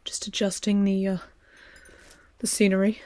just adjusting the scenery.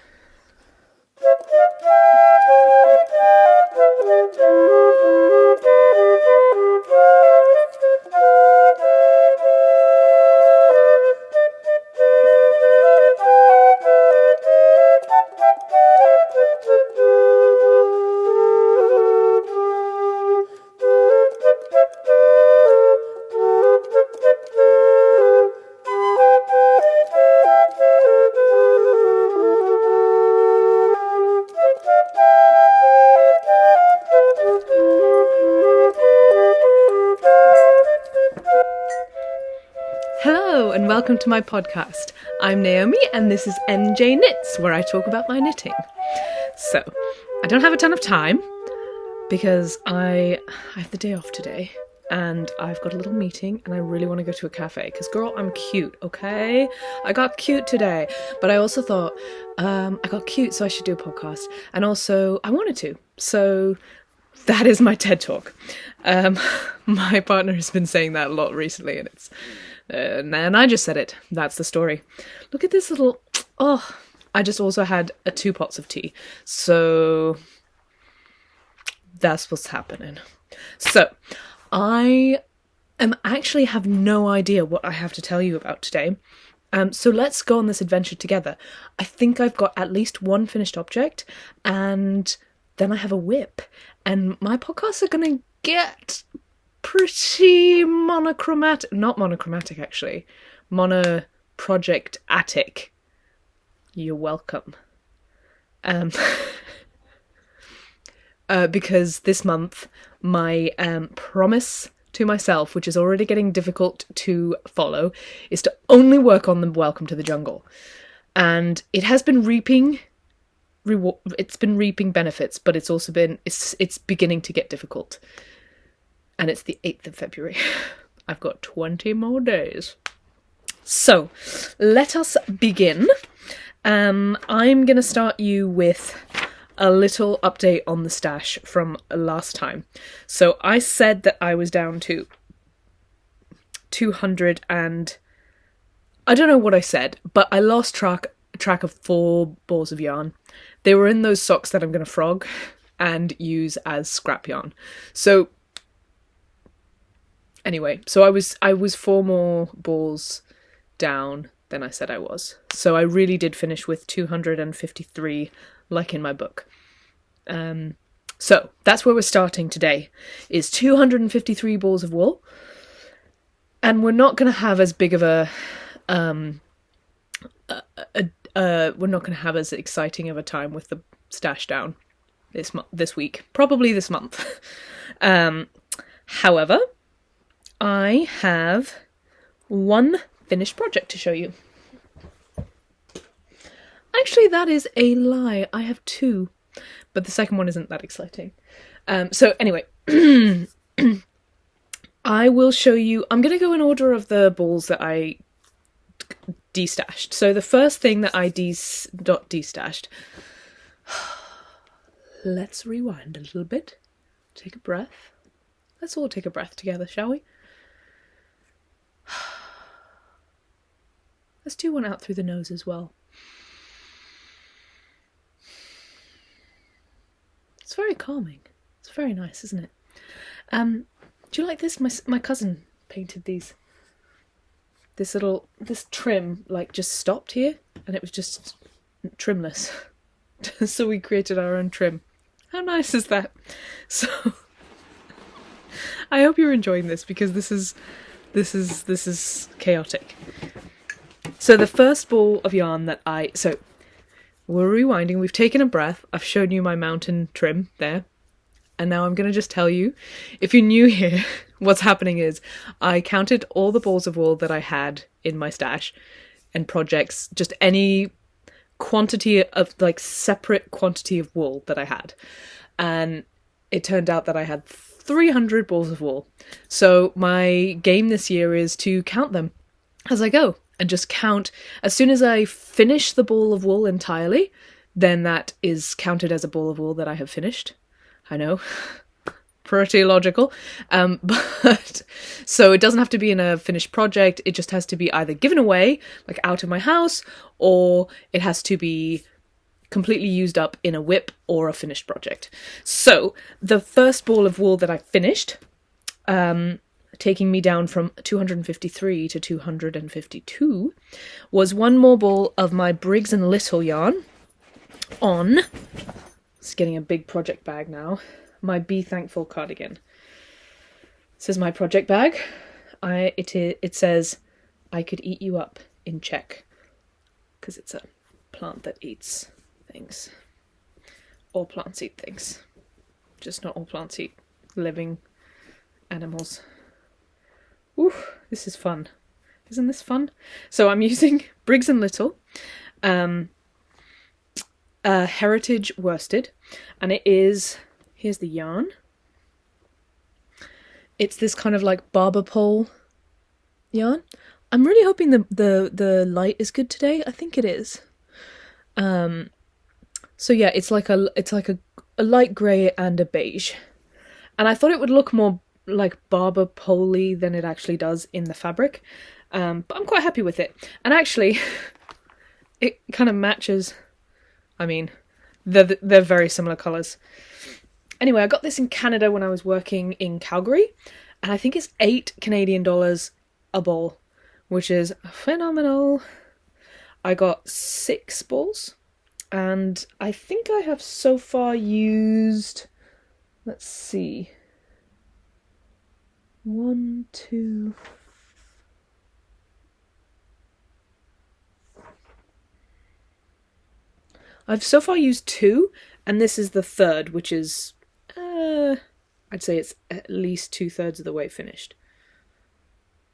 Hello and welcome to my podcast. I'm Naomi and this is NJ Knits, where I talk about my knitting. So, I don't have a ton of time because I have the day off today and I've got a little meeting and I really want to go to a cafe because, girl, I'm cute, okay? I got cute today, but I also thought I got cute, so I should do a podcast, and also I wanted to, so that is my TED Talk. My partner has been saying that a lot recently and it's and I just said it. That's the story. Look at this little... Oh, I just also had 2 pots of tea. So that's what's happening. So I actually have no idea what I have to tell you about today. So let's go on this adventure together. I think I've got at least one finished object and then I have a whip. And my podcasts are going to get pretty monochromatic, not monochromatic actually, mono-project-atic. You're welcome. Because this month, my promise to myself, which is already getting difficult to follow, is to only work on the Welcome to the Jungle. And it has been reaping benefits, but it's also been, it's beginning to get difficult. And it's the 8th of February. I've got 20 more days. So, let us begin. I'm going to start you with a little update on the stash from last time. So, I said that I was down to 200 and... I don't know what I said, but I lost track of 4 balls of yarn. They were in those socks that I'm going to frog and use as scrap yarn. So... Anyway, so I was 4 more balls down than I said I was. So I really did finish with 253, like in my book. So that's where we're starting today, is 253 balls of wool. And we're not going to have as big of we're not going to have as exciting of a time with the stash down this week, probably this month. However, I have one finished project to show you. Actually, that is a lie. I have 2, but the second one isn't that exciting. So anyway, I will show you... I'm going to go in order of the balls that I destashed. So the first thing that I destashed... Let's rewind a little bit. Take a breath. Let's all take a breath together, shall we? Let's do one out through the nose as well. It's very calming. It's very nice, isn't it? Do you like this? My cousin painted these. This trim, like, just stopped here, and it was just trimless. So we created our own trim. How nice is that? So I hope you're enjoying this because this is chaotic. So the first ball of yarn that so we're rewinding, we've taken a breath, I've shown you my mountain trim there, and now I'm going to just tell you, if you're new here, what's happening is I counted all the balls of wool that I had in my stash and projects, just any quantity of, like, separate quantity of wool that I had, and it turned out that I had 300 balls of wool. So my game this year is to count them as I go and just count. As soon as I finish the ball of wool entirely, then that is counted as a ball of wool that I have finished. I know. pretty logical. But so it doesn't have to be in a finished project. It just has to be either given away, like out of my house, or it has to be completely used up in a whip or a finished project. So the first ball of wool that I finished, taking me down from 253 to 252, was one more ball of my Briggs & Little yarn on, it's getting a big project bag now, my Be Thankful cardigan. This is my project bag. It says, I could eat you up in Czech, because it's a plant that eats things. All plants eat things. Just not all plants eat living animals. Ooh, this is fun. Isn't this fun? So I'm using Briggs & Little, Heritage worsted, and it is, here's the yarn. It's this kind of like barber pole yarn. I'm really hoping the light is good today. I think it is. So yeah, it's like a light grey and a beige. And I thought it would look more like barber pole-y than it actually does in the fabric. But I'm quite happy with it. And actually, it kind of matches. I mean, they're very similar colours. Anyway, I got this in Canada when I was working in Calgary, and I think it's $8 Canadian a ball, which is phenomenal. I got 6 balls, and I think I have so far used, let's see, 1, 2... I've so far used 2, and this is the third, which is, I'd say it's at least 2/3 of the way finished.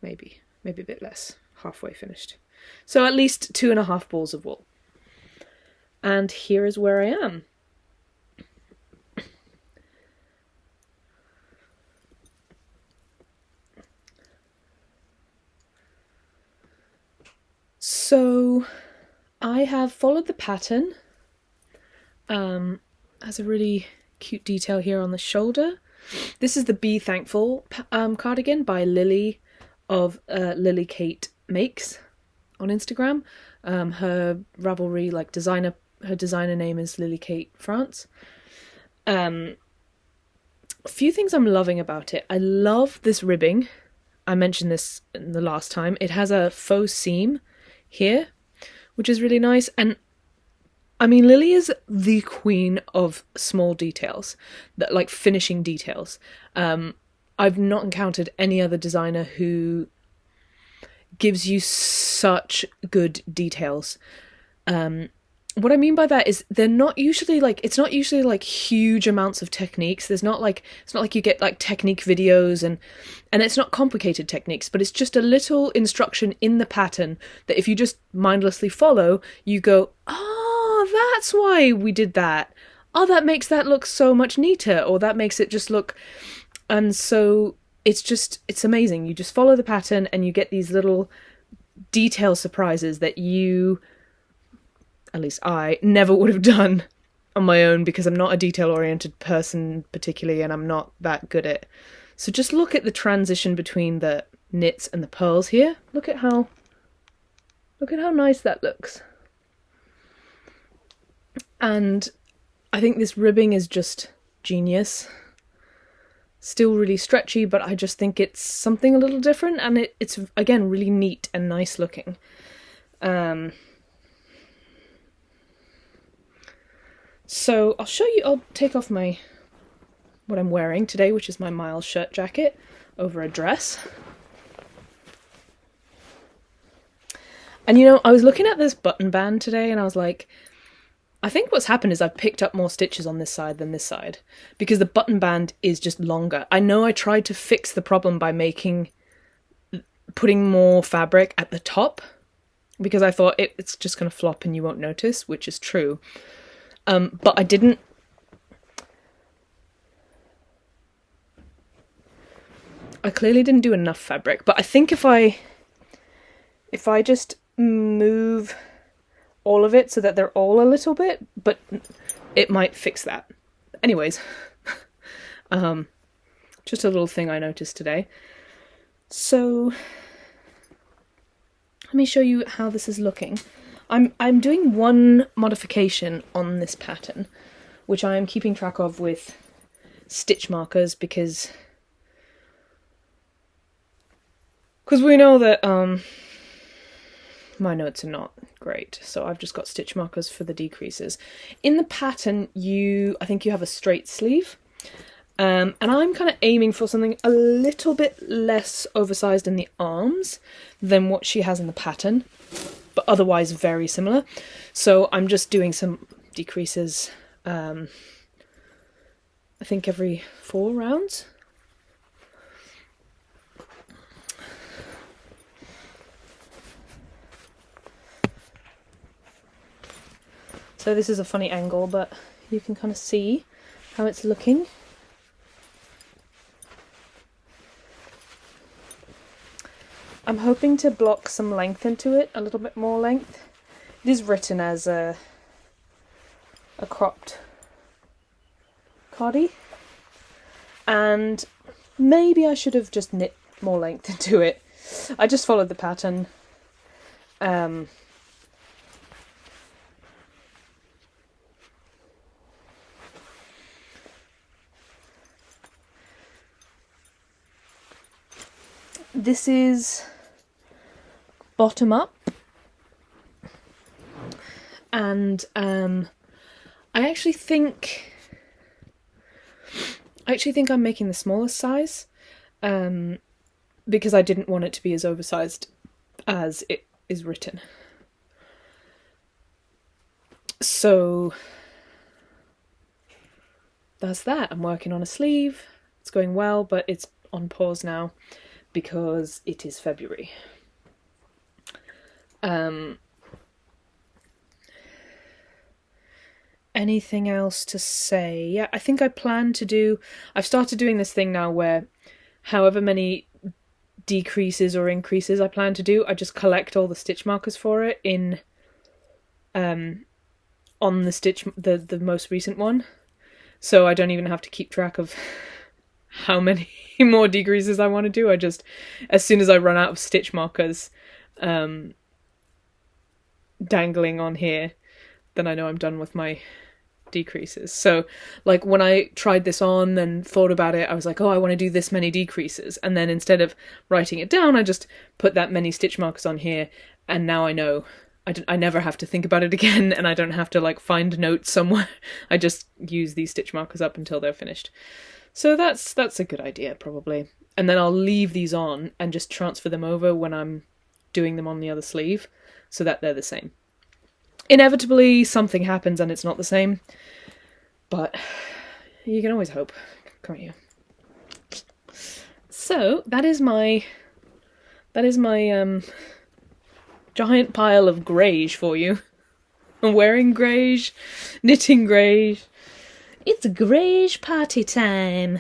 Maybe a bit less, halfway finished. So at least 2.5 balls of wool. And here is where I am. So I have followed the pattern. Has a really cute detail here on the shoulder. This is the Be Thankful cardigan by Lily of Lily Kate Makes on Instagram. Her Ravelry her designer name is Lily Kate France. A few things I'm loving about it. I love this ribbing. I mentioned this in the last time. It has a faux seam here, which is really nice. And I mean, Lily is the queen of small details, that like finishing details. I've not encountered any other designer who gives you such good details. What I mean by that is they're not usually like, it's not usually like huge amounts of techniques. It's not like you get like technique videos and it's not complicated techniques, but it's just a little instruction in the pattern that if you just mindlessly follow, you go, oh, that's why we did that. Oh, that makes that look so much neater, or that makes it just look, and so it's amazing. You just follow the pattern and you get these little detail surprises that you, at least I, never would have done on my own because I'm not a detail-oriented person particularly, and I'm not that good at. So just look at the transition between the knits and the pearls here. Look at how nice that looks. And I think this ribbing is just genius. Still really stretchy, but I just think it's something a little different, and it's again really neat and nice looking. So I'll take off what I'm wearing today, which is my Miles shirt jacket over a dress. And you know, I was looking at this button band today and I was like, I think what's happened is I've picked up more stitches on this side than this side because the button band is just longer. I know I tried to fix the problem by putting more fabric at the top because I thought it's just going to flop and you won't notice, which is true. But I didn't. I clearly didn't do enough fabric, but I think if I just move all of it so that they're all a little bit, but it might fix that. Anyways, Just a little thing I noticed today. So let me show you how this is looking. I'm doing one modification on this pattern, which I am keeping track of with stitch markers because we know that my notes are not great, so I've just got stitch markers for the decreases. In the pattern, I think you have a straight sleeve, and I'm kind of aiming for something a little bit less oversized in the arms than what she has in the pattern, but otherwise very similar. So I'm just doing some decreases, I think every 4 rounds. So this is a funny angle, but you can kind of see how it's looking. I'm hoping to block some length into it, a little bit more length. It is written as a cropped cardi, and maybe I should have just knit more length into it. I just followed the pattern. This is bottom up, and I actually think I'm making the smallest size, because I didn't want it to be as oversized as it is written. So that's that. I'm working on a sleeve. It's going well, but it's on pause now because it is February. Anything else to say? Yeah, I think I've started doing this thing now where however many decreases or increases I plan to do, I just collect all the stitch markers for it in on the stitch, the most recent one. So I don't even have to keep track of how many more decreases I want to do. I just, as soon as I run out of stitch markers dangling on here, then I know I'm done with my decreases. So like when I tried this on and thought about it, I was like, oh, I want to do this many decreases, and then instead of writing it down, I just put that many stitch markers on here, and now I know. I never have to think about it again, and I don't have to like find notes somewhere. I just use these stitch markers up until they're finished. So that's a good idea, probably. And then I'll leave these on and just transfer them over when I'm doing them on the other sleeve, so that they're the same. Inevitably, something happens and it's not the same, but you can always hope, can't you? So that is my giant pile of greige for you. I'm wearing greige, knitting greige. It's greige party time.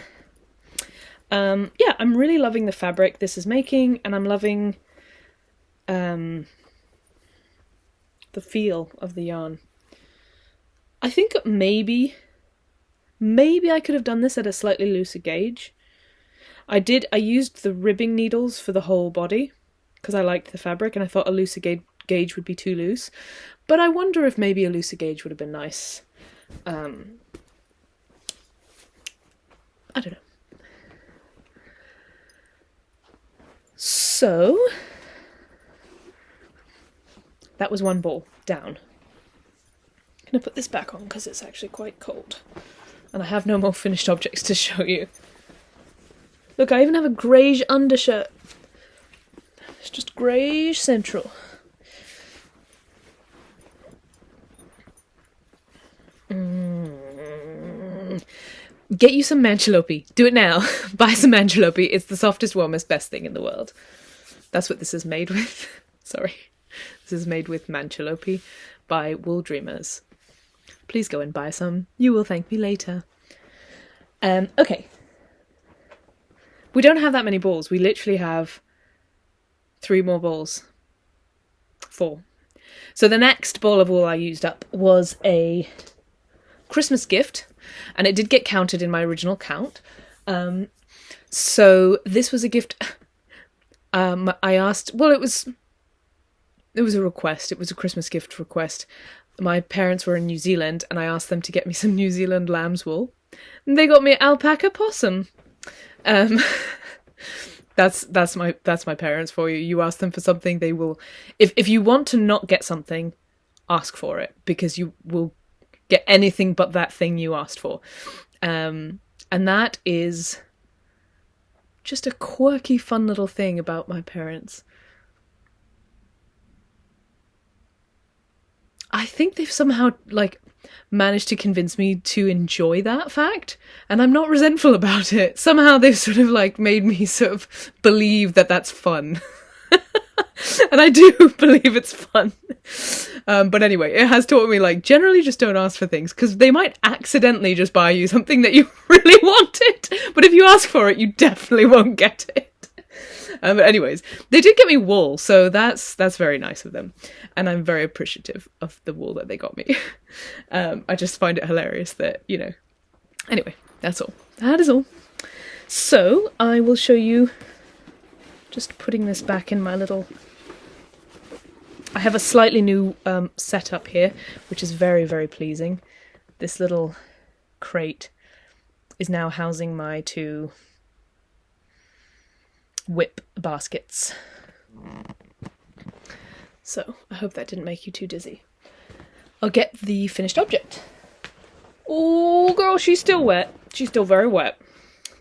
Yeah, I'm really loving the fabric this is making, and I'm loving the feel of the yarn. I think maybe I could have done this at a slightly looser gauge. I used the ribbing needles for the whole body because I liked the fabric, and I thought a looser gauge would be too loose. But I wonder if maybe a looser gauge would have been nice. I don't know. So that was one ball down. I'm going to put this back on because it's actually quite cold. And I have no more finished objects to show you. Look, I even have a greige undershirt. It's just greige central. Get you some mancholopi. Do it now. Buy some mancholopi. It's the softest, warmest, best thing in the world. That's what this is made with. Sorry. This is made with mancholopi by Wool Dreamers. Please go and buy some. You will thank me later. Okay. We don't have that many balls. We literally have 3 more balls. 4. So the next ball of wool I used up was a Christmas gift, and it did get counted in my original count. So this was a gift. I asked. Well, it was a request. It was a Christmas gift request. My parents were in New Zealand, and I asked them to get me some New Zealand lamb's wool. And they got me an alpaca possum. That's my parents for you. You ask them for something, they will. If you want to not get something, ask for it, because you will get anything but that thing you asked for. And that is just a quirky, fun little thing about my parents. I think they've somehow, like, managed to convince me to enjoy that fact, and I'm not resentful about it. Somehow they've sort of, like, made me sort of believe that that's fun. And I do believe it's fun. But anyway, it has taught me, like, generally just don't ask for things, because they might accidentally just buy you something that you really wanted. But if you ask for it, you definitely won't get it. But anyways, they did get me wool, so that's very nice of them. And I'm very appreciative of the wool that they got me. I just find it hilarious that, you know. Anyway, that's all. That is all. So, I will show you, just putting this back in my little... I have a slightly new setup here, which is very, very pleasing. This little crate is now housing my 2 whip baskets. So, I hope that didn't make you too dizzy. I'll get the finished object. Oh, girl, she's still wet. She's still very wet.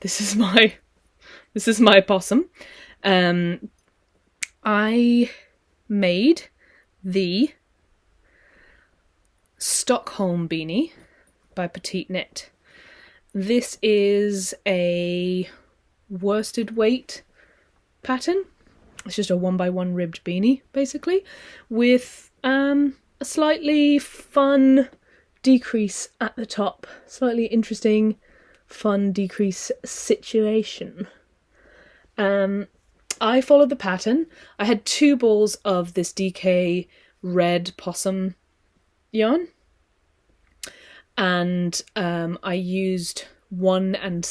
This is my possum. I made the Stockholm beanie by Petite. This is a worsted weight pattern. It's just a 1x1 ribbed beanie, basically, with a slightly fun decrease at the top. Slightly interesting, fun decrease situation. I followed the pattern. I had 2 balls of this DK red possum yarn, and I used 1 and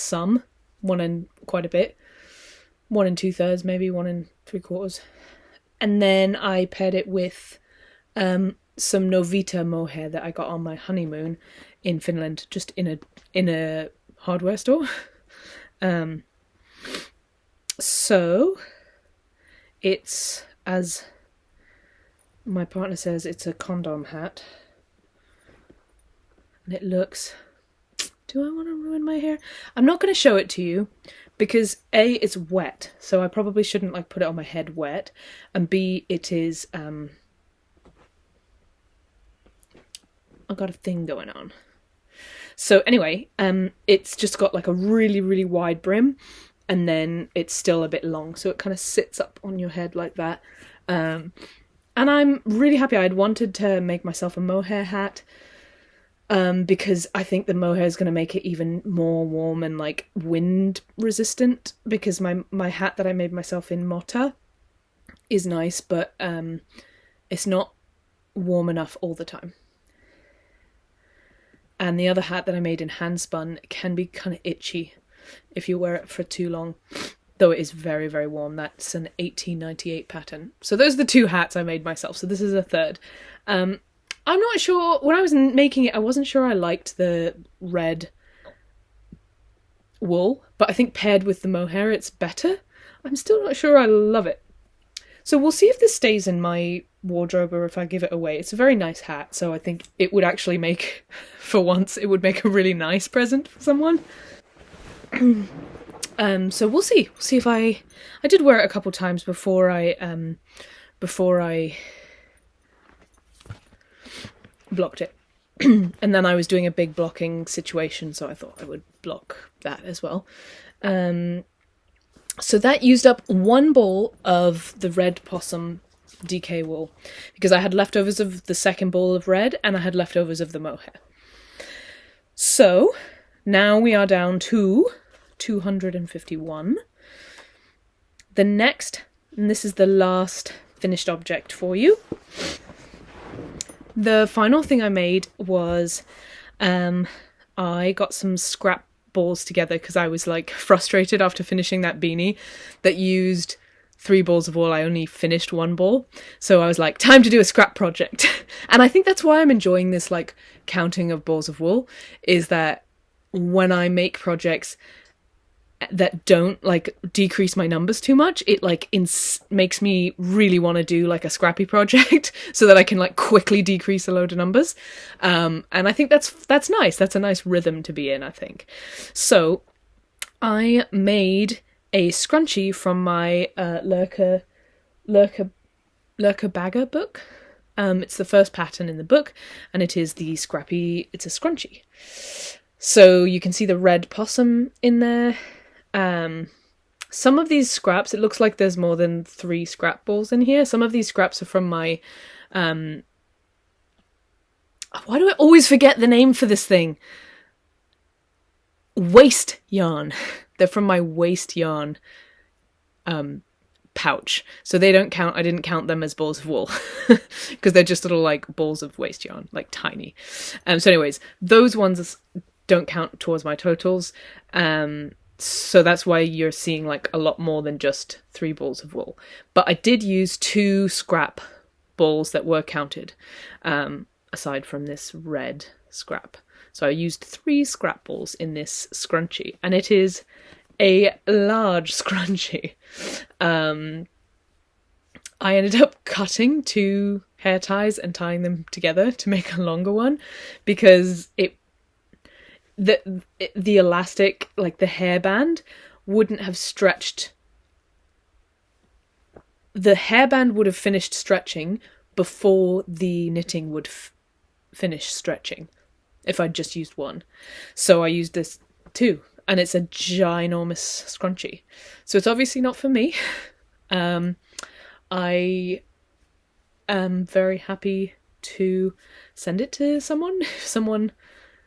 quite a bit, 1 and 2/3, maybe 1 and 3/4, and then I paired it with some Novita mohair that I got on my honeymoon in Finland, just in a hardware store. So it's, as my partner says, it's a condom hat, and it looks... Do I want to ruin my hair? I'm not going to show it to you because A, it's wet, so I probably shouldn't, like, put it on my head wet, and B, it is I've got a thing going on. So anyway, it's just got like a really, really wide brim, and then it's still a bit long, so it kind of sits up on your head like that. And I'm really happy. I'd wanted to make myself a mohair hat, because I think the mohair is going to make it even more warm and like wind resistant, because my hat that I made myself in Motta is nice, but it's not warm enough all the time. And the other hat that I made in handspun can be kind of itchy if you wear it for too long, though it is very, very warm. That's an 1898 pattern. So those are the 2 hats I made myself. So this is a third. I'm not sure, when I was making it, I wasn't sure I liked the red wool, but I think paired with the mohair, it's better. I'm still not sure I love it. So we'll see if this stays in my wardrobe or if I give it away. It's a very nice hat, so I think it would actually make, for once, it would make a really nice present for someone. So we'll see. We'll see if I did wear it a couple times before I blocked it. And then I was doing a big blocking situation, so I thought I would block that as well. So that used up 1 ball of the red possum DK wool, because I had leftovers of the second ball of red and I had leftovers of the mohair. So now we are down to 251. The next, and this is the last finished object for you. The final thing I made was I got some balls together because I was like frustrated after finishing that beanie that used 3 balls of wool. I only finished 1 ball. So I was like, time to do a scrap project. And I think that's why I'm enjoying this like counting of balls of wool, is that when I make projects that don't like decrease my numbers too much, it like makes me really want to do like a scrappy project so that I can like quickly decrease a load of numbers. And I think that's nice. That's a nice rhythm to be in, I think. So I made a scrunchie from my Laerke Bagger book. It's the first pattern in the book, and it is the Scrappy. It's a scrunchie. So you can see the red possum in there. Some of these scraps, it looks like there's more than 3 scrap balls in here. Some of these scraps are from my, why do I always forget the name for this thing? Waste yarn. They're from my waste yarn, pouch. So they don't count, I didn't count them as balls of wool because they're just little like balls of waste yarn, like tiny. So anyways, those ones don't count towards my totals. So that's why you're seeing like a lot more than just 3 balls of wool. But I did use 2 scrap balls that were counted, aside from this red scrap. So I used 3 scrap balls in this scrunchie, and it is a large scrunchie. I ended up cutting 2 hair ties and tying them together to make a longer one because the elastic, like the hairband, wouldn't have stretched. The hairband would have finished stretching before the knitting would finish stretching if I'd just used 1. So I used this 2, and it's a ginormous scrunchie. So it's obviously not for me. I am very happy to send it to someone,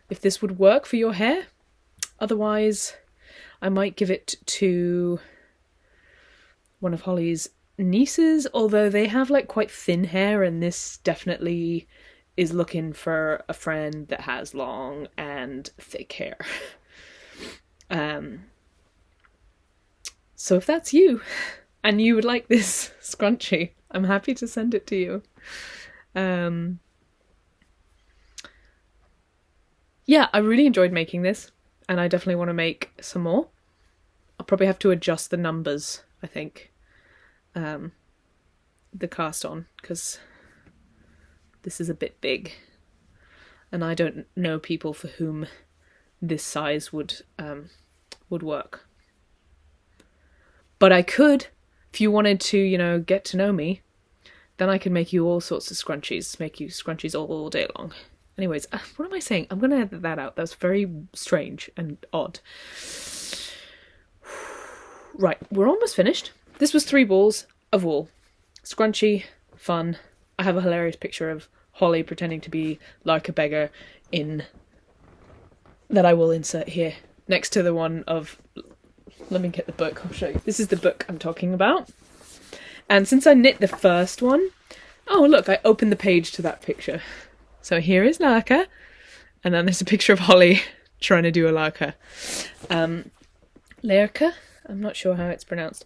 if this would work for your hair. Otherwise, I might give it to one of Holly's nieces, although they have like quite thin hair, and this definitely is looking for a friend that has long and thick hair. So if that's you, and you would like this scrunchie, I'm happy to send it to you. Yeah, I really enjoyed making this, and I definitely want to make some more. I'll probably have to adjust the numbers, I think, the cast on, because this is a bit big, and I don't know people for whom this size would work. But I could, if you wanted to, you know, get to know me, then I could make you all sorts of scrunchies, make you scrunchies all day long. Anyways, what am I saying? I'm going to edit that out. That's very strange and odd. Right, we're almost finished. This was 3 balls of wool. Scrunchy, fun. I have a hilarious picture of Holly pretending to be Laerke Bagger that I will insert here, next to the one of... Let me get the book, I'll show you. This is the book I'm talking about. And since I knit the first one... Oh, look, I opened the page to that picture. So here is Laerke, and then there's a picture of Holly trying to do a Laerke. Laerke, I'm not sure how it's pronounced.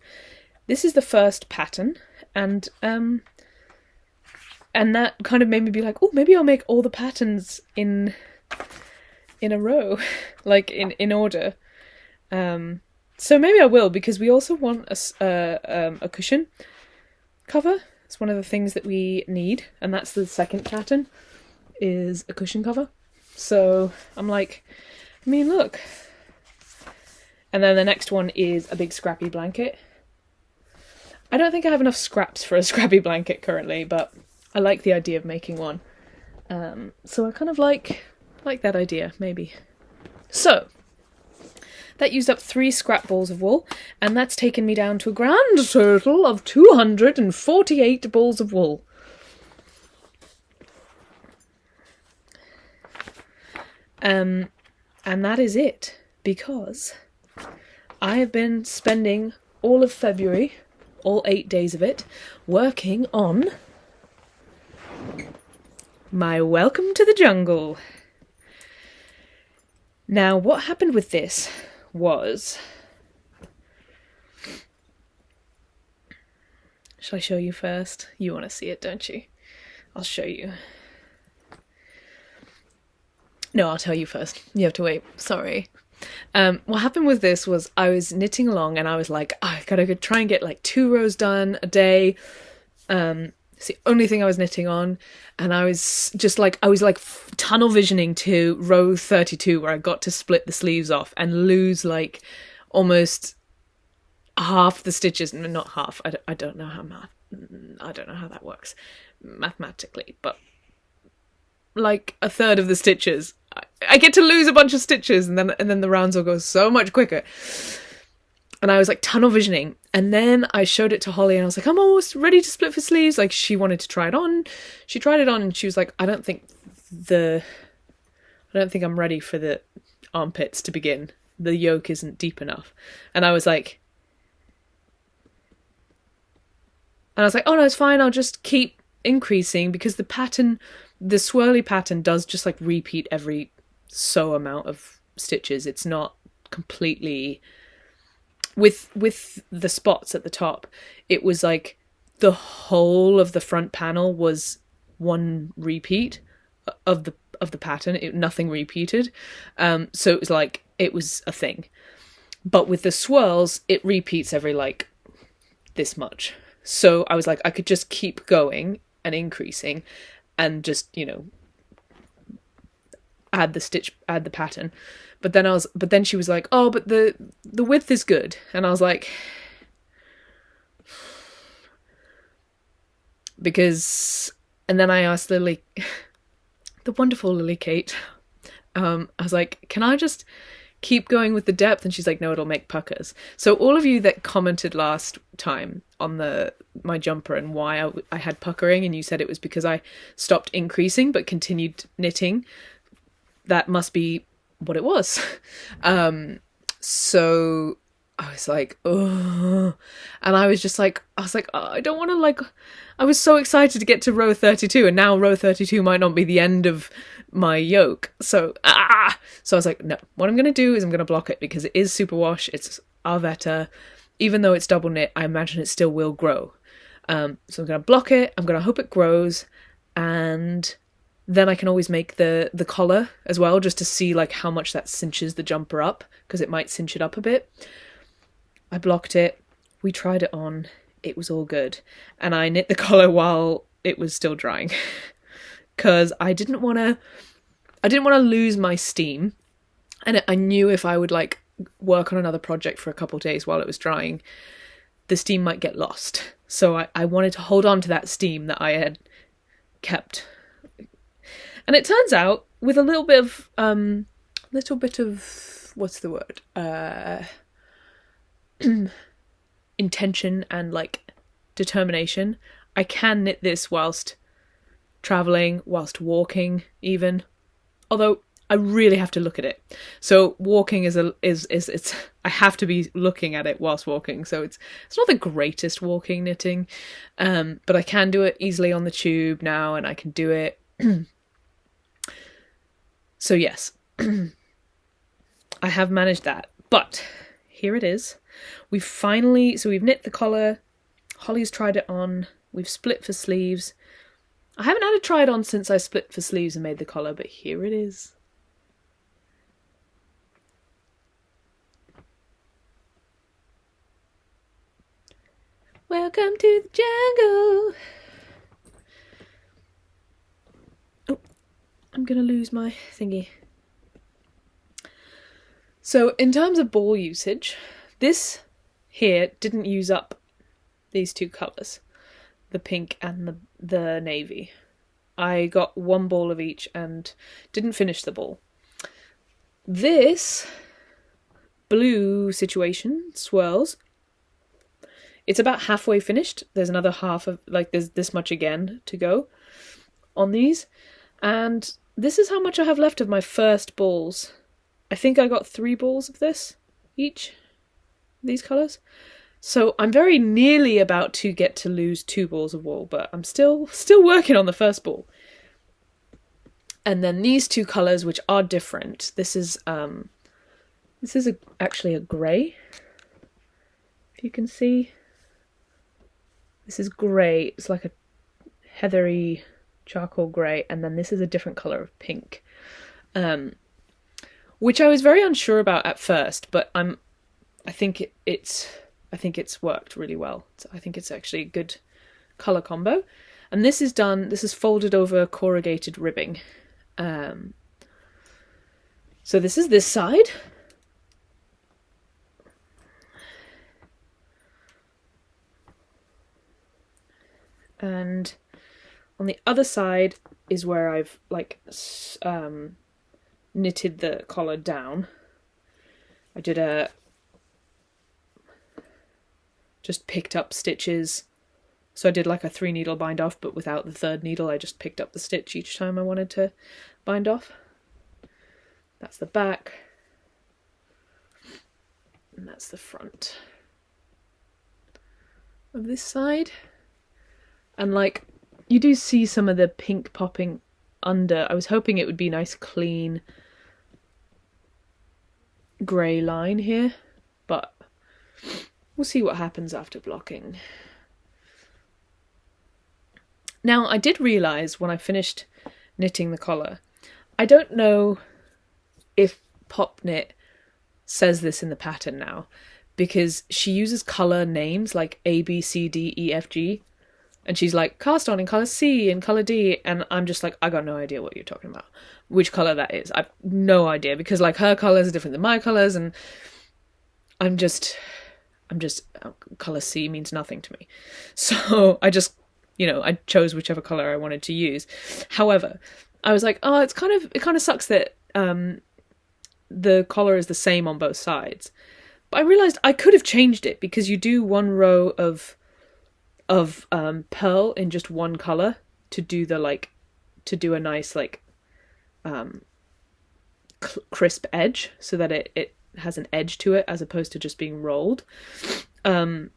This is the first pattern, and that kind of made me be like, oh, maybe I'll make all the patterns in a row, like in order. So maybe I will, because we also want a cushion cover. It's one of the things that we need, and that's the second pattern, is a cushion cover. So I'm like, I mean, look. And then the next one is a big scrappy blanket. I don't think I have enough scraps for a scrappy blanket currently, but I like the idea of making one. So I kind of like that idea, maybe. So that used up 3 scrap balls of wool, and that's taken me down to a grand total of 248 balls of wool. And that is it, because I have been spending all of February, all 8 days of it, working on my Welcome to the Jungle. Now, what happened with this was... Shall I show you first? You want to see it, don't you? I'll show you. No, I'll tell you first. You have to wait. Sorry. What happened with this was I was knitting along and I was like, oh, I gotta try and get like 2 rows done a day. It's the only thing I was knitting on. And I was tunnel visioning to row 32 where I got to split the sleeves off and lose like almost half the stitches. Not half. I don't know how I don't know how that works mathematically, but like a third of the stitches. I get to lose a bunch of stitches and then the rounds will go so much quicker. And I was like tunnel visioning, and then I showed it to Holly and I was like, I'm almost ready to split for sleeves. Like, she wanted to try it on. She tried it on and she was like, I don't think I'm ready for the armpits to begin. The yoke isn't deep enough. And I was like, oh no, it's fine. I'll just keep increasing, because the pattern, the swirly pattern does just like repeat every so amount of stitches. It's not completely... With the spots at the top, it was like the whole of the front panel was one repeat of the pattern. Nothing repeated. So it was like, it was a thing. But with the swirls, it repeats every like this much. So I was like, I could just keep going and increasing and just, you know, add the pattern. But then she was like, oh, but the width is good. And I was like, and then I asked Lily, the wonderful Lily Kate, I was like, can I just keep going with the depth? And she's like, no, it'll make puckers. So all of you that commented last time on my jumper and why I had puckering, and you said it was because I stopped increasing but continued knitting, that must be what it was. So I was like, oh, and I was like, oh, I don't want to, like, I was so excited to get to row 32, and now row 32 might not be the end of my yoke. So I was like, no, what I'm going to do is I'm going to block it, because it is superwash. It's Ozetta. Even though it's double knit, I imagine it still will grow. So I'm going to block it. I'm going to hope it grows. And then I can always make the collar as well, just to see like how much that cinches the jumper up, because it might cinch it up a bit. I blocked it. We tried it on. It was all good. And I knit the collar while it was still drying, because I didn't want to lose my steam. And I knew if I would like work on another project for a couple of days while it was drying, the steam might get lost. So I wanted to hold on to that steam that I had kept. And it turns out, with a little bit of what's the word? Intention and like determination, I can knit this whilst traveling, whilst walking even. Although I really have to look at it. So walking is I have to be looking at it whilst walking. So it's not the greatest walking knitting, but I can do it easily on the tube now, and I can do it. So yes, I have managed that, but here it is. We've knit the collar, Holly's tried it on, we've split for sleeves. I haven't had to try it on since I split for sleeves and made the collar, but here it is. Welcome to the jungle. I'm going to lose my thingy. So in terms of ball usage, this here didn't use up these two colours, the pink and the navy. I got one ball of each and didn't finish the ball. This blue situation, swirls, it's about halfway finished. There's another half of, like, there's this much again to go on these. And this is how much I have left of my first balls. I think I got 3 balls of this each, these colours. So I'm very nearly about to get to lose 2 balls of wool, but I'm still working on the first ball. And then these two colours, which are different. This is actually a grey. If you can see, this is grey. It's like a heathery charcoal grey, and then this is a different colour of pink, which I was very unsure about at first, but I think it's worked really well. So I think it's actually a good colour combo. And this is folded over corrugated ribbing. So this is this side. And on the other side is where I've knitted the collar down. I just picked up stitches. So I did like a 3 needle bind off, but without the 3rd needle. I just picked up the stitch each time I wanted to bind off. That's the back. And that's the front of this side. And like, you do see some of the pink popping under. I was hoping it would be a nice clean grey line here, but we'll see what happens after blocking. Now, I did realise when I finished knitting the collar, I don't know if Pop Knit says this in the pattern now, because she uses colour names like A, B, C, D, E, F, G, and she's like, cast on in colour C and colour D, and I'm just like, I got no idea what you're talking about, which colour that is. I've no idea, because like her colours are different than my colours, and I'm just colour C means nothing to me. So I just, I chose whichever colour I wanted to use. However, I was like, oh, it kind of sucks that the collar is the same on both sides. But I realised I could have changed it, because you do one row of pearl in just one colour to do a nice crisp edge, so that it has an edge to it as opposed to just being rolled. And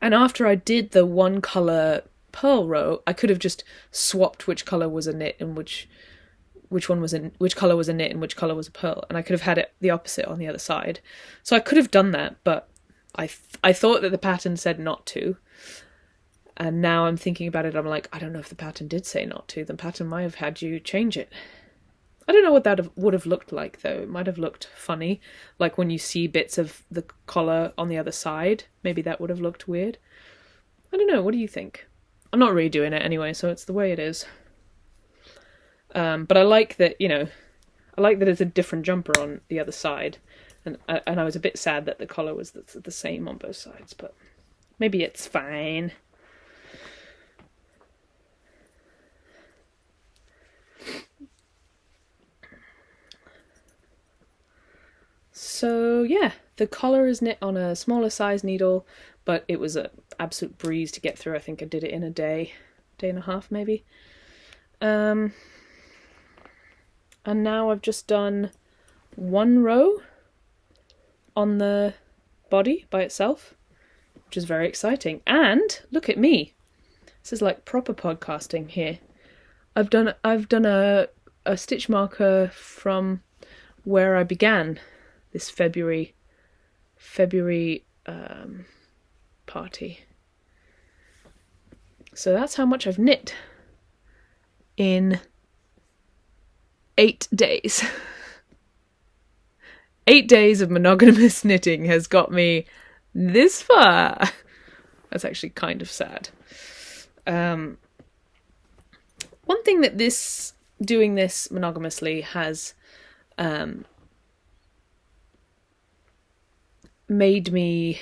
after I did the one colour pearl row, I could have just swapped which colour was a knit and which colour was a knit and which colour was a pearl, and I could have had it the opposite on the other side. So I could have done that, but I thought that the pattern said not to. And now I'm thinking about it, I'm like, I don't know if the pattern did say not to. The pattern might have had you change it. I don't know what that would have looked like, though. It might have looked funny. Like when you see bits of the collar on the other side, maybe that would have looked weird. I don't know, what do you think? I'm not redoing it anyway, so it's the way it is. But I like that, it's a different jumper on the other side. And I was a bit sad that the collar was the same on both sides, but maybe it's fine. So yeah, the collar is knit on a smaller size needle, but it was an absolute breeze to get through. I think I did it in a day and a half maybe. And now I've just done one row on the body by itself, which is very exciting. And look at me. This is like proper podcasting here. I've done a stitch marker from where I began this February party. So that's how much I've knit in 8 days. 8 days of monogamous knitting has got me this far. That's actually kind of sad. One thing that doing this monogamously has made me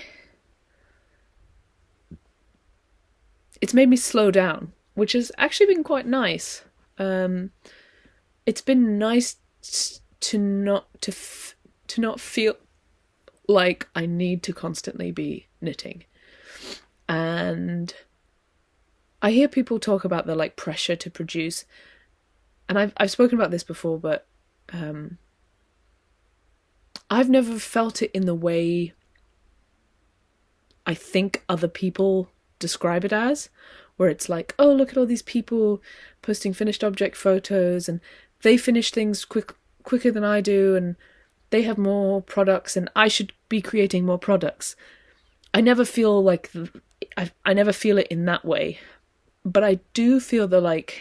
slow down, which has actually been quite nice. It's been nice to not feel like I need to constantly be knitting. And I hear people talk about the pressure to produce, and I've spoken about this before, but I've never felt it in the way I think other people describe it as, where it's like, oh, look at all these people posting finished object photos and they finish things quicker than I do, and they have more products, and I should be creating more products. I never feel like I never feel it in that way, but I do feel the like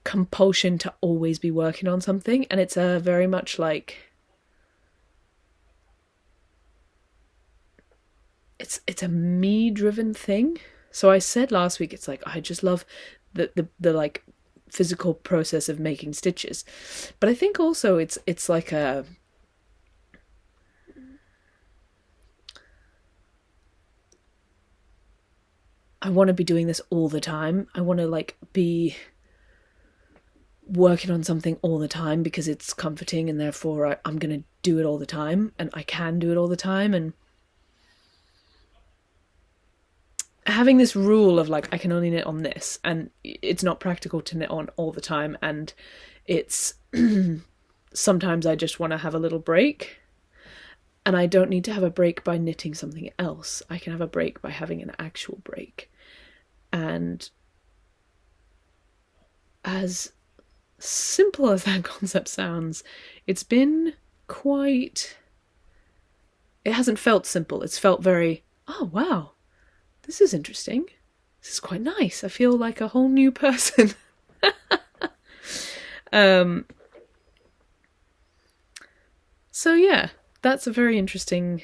compulsion to always be working on something, and it's a very much like it's a me driven thing. So I said last week, it's like I just love the like physical process of making stitches, but I think also it's like a I want to be doing this all the time. I want to like be working on something all the time because it's comforting, and therefore I'm going to do it all the time, and I can do it all the time. And having this rule of like I can only knit on this, and it's not practical to knit on all the time, and it's sometimes I just want to have a little break, and I don't need to have a break by knitting something else. I can have a break by having an actual break. And as simple as that concept sounds, it's been quite... It hasn't felt simple. It's felt very, oh wow, this is interesting. This is quite nice. I feel like a whole new person. So yeah, that's a very interesting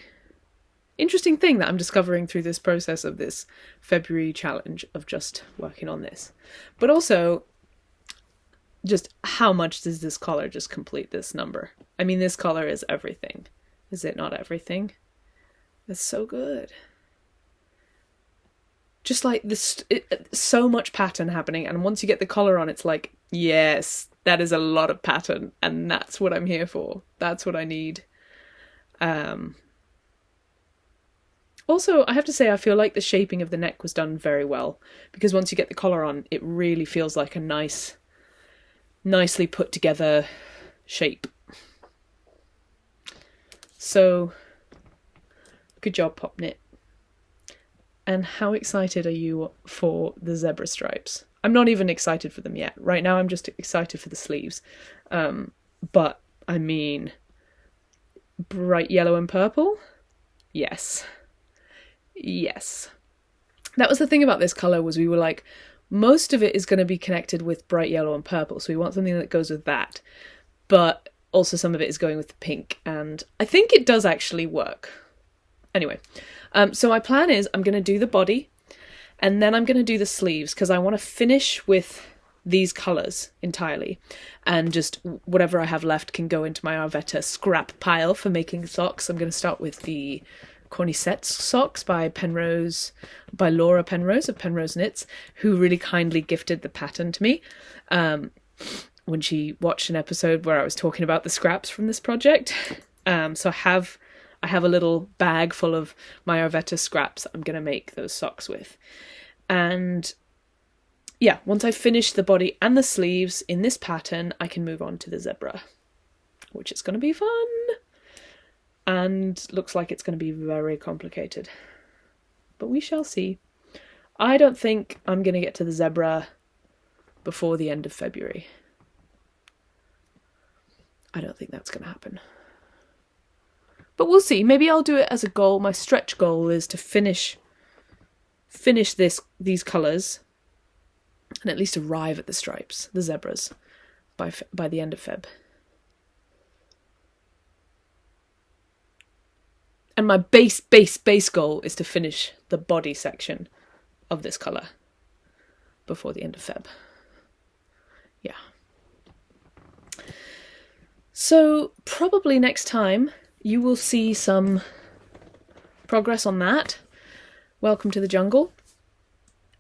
thing that I'm discovering through this process of this February challenge of just working on this. But also, just how much does this collar just complete this number? I mean, this collar is everything. Is it not everything? It's so good. Just like this, so much pattern happening, and once you get the collar on, it's like, yes, that is a lot of pattern, and that's what I'm here for. That's what I need. Also, I have to say, I feel like the shaping of the neck was done very well, because once you get the collar on, it really feels like a nicely put together shape. So, good job, Pop Knit. And how excited are you for the zebra stripes? I'm not even excited for them yet. Right now I'm just excited for the sleeves. But, I mean, bright yellow and purple? Yes. Yes. That was the thing about this colour, was we were like, most of it is going to be connected with bright yellow and purple, so we want something that goes with that. But also some of it is going with the pink, and I think it does actually work. Anyway, so my plan is I'm going to do the body, and then I'm going to do the sleeves, because I want to finish with these colours entirely, and just whatever I have left can go into my Ozetta scrap pile for making socks. I'm going to start with the Cornisette socks by Laura Penrose of Penrose Knits, who really kindly gifted the pattern to me when she watched an episode where I was talking about the scraps from this project. So I have a little bag full of my Ozetta scraps I'm going to make those socks with. And yeah, once I finish the body and the sleeves in this pattern, I can move on to the zebra, which is going to be fun. And looks like it's going to be very complicated. But we shall see. I don't think I'm going to get to the zebra before the end of February. I don't think that's going to happen. But we'll see. Maybe I'll do it as a goal. My stretch goal is to finish these colours and at least arrive at the stripes, the zebras, by the end of Feb. And my base goal is to finish the body section of this colour before the end of Feb. Yeah. So probably next time you will see some progress on that. Welcome to the jungle.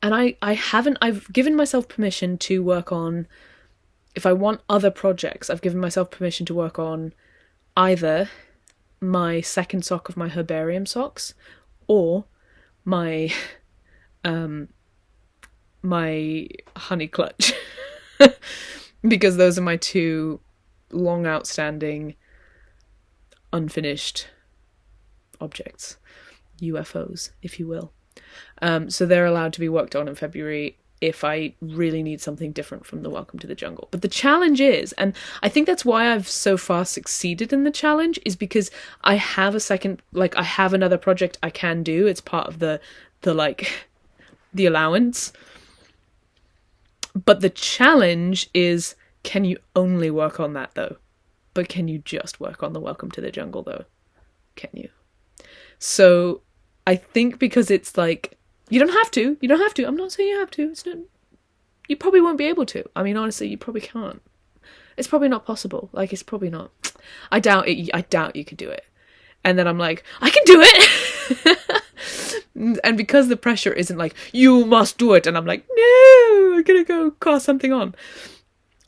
And I've given myself permission to work on, if I want other projects, I've given myself permission to work on either my second sock of my herbarium socks or my my honey clutch. Because those are my two long outstanding unfinished objects, UFOs, if you will. So they're allowed to be worked on in February. if I really need something different from the Welcome to the Jungle. But the challenge is, and I think that's why I've so far succeeded in the challenge, is because I have I have another project I can do. It's part of the allowance. But the challenge is, can you only work on that though? But can you just work on the Welcome to the Jungle though? Can you? So I think because it's like, you don't have to. I'm not saying you have to. You probably won't be able to. I mean, honestly, you probably can't. It's probably not possible. Like, it's probably not. I doubt it. I doubt you could do it. And then I'm like, I can do it! And because the pressure isn't like, you must do it. And I'm like, no, I'm going to go cast something on.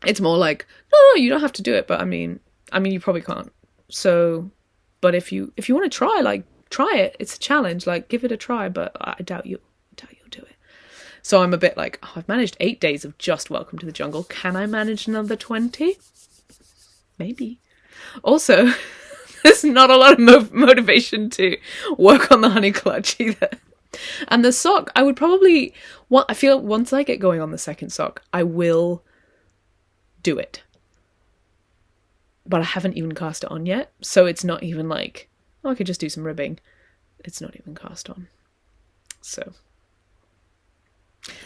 It's more like, no, you don't have to do it. But I mean, you probably can't. So, but if you want to try, like, try it. It's a challenge. Like, give it a try. But I doubt you'll do it. So I'm a bit like, I've managed 8 days of just Welcome to the Jungle. Can I manage another 20? Maybe. Also, there's not a lot of motivation to work on the honey clutch either. And the sock, I would probably... I feel once I get going on the second sock, I will do it. But I haven't even cast it on yet. So it's not even like, I could just do some ribbing. It's not even cast on. So...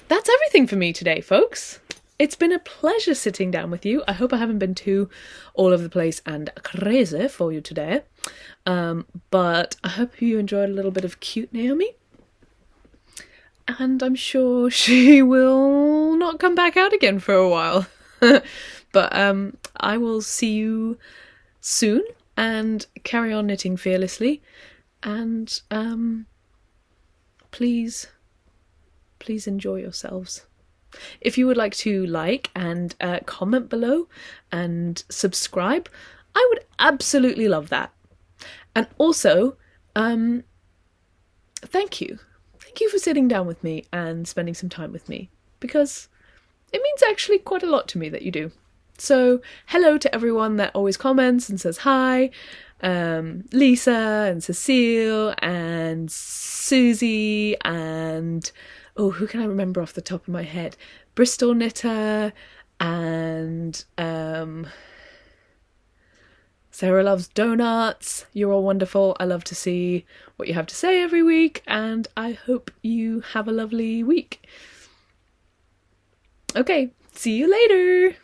that's everything for me today, folks. It's been a pleasure sitting down with you. I hope I haven't been too all over the place and crazy for you today. But I hope you enjoyed a little bit of cute Naomi. And I'm sure she will not come back out again for a while. But I will see you soon and carry on knitting fearlessly. And please enjoy yourselves. If you would like to like and comment below and subscribe, I would absolutely love that. And also, thank you. Thank you for sitting down with me and spending some time with me, because it means actually quite a lot to me that you do. So hello to everyone that always comments and says hi. Lisa and Cecile and Susie and... oh, who can I remember off the top of my head? Bristol Knitter and Sarah Loves Donuts. You're all wonderful. I love to see what you have to say every week, and I hope you have a lovely week. Okay, see you later.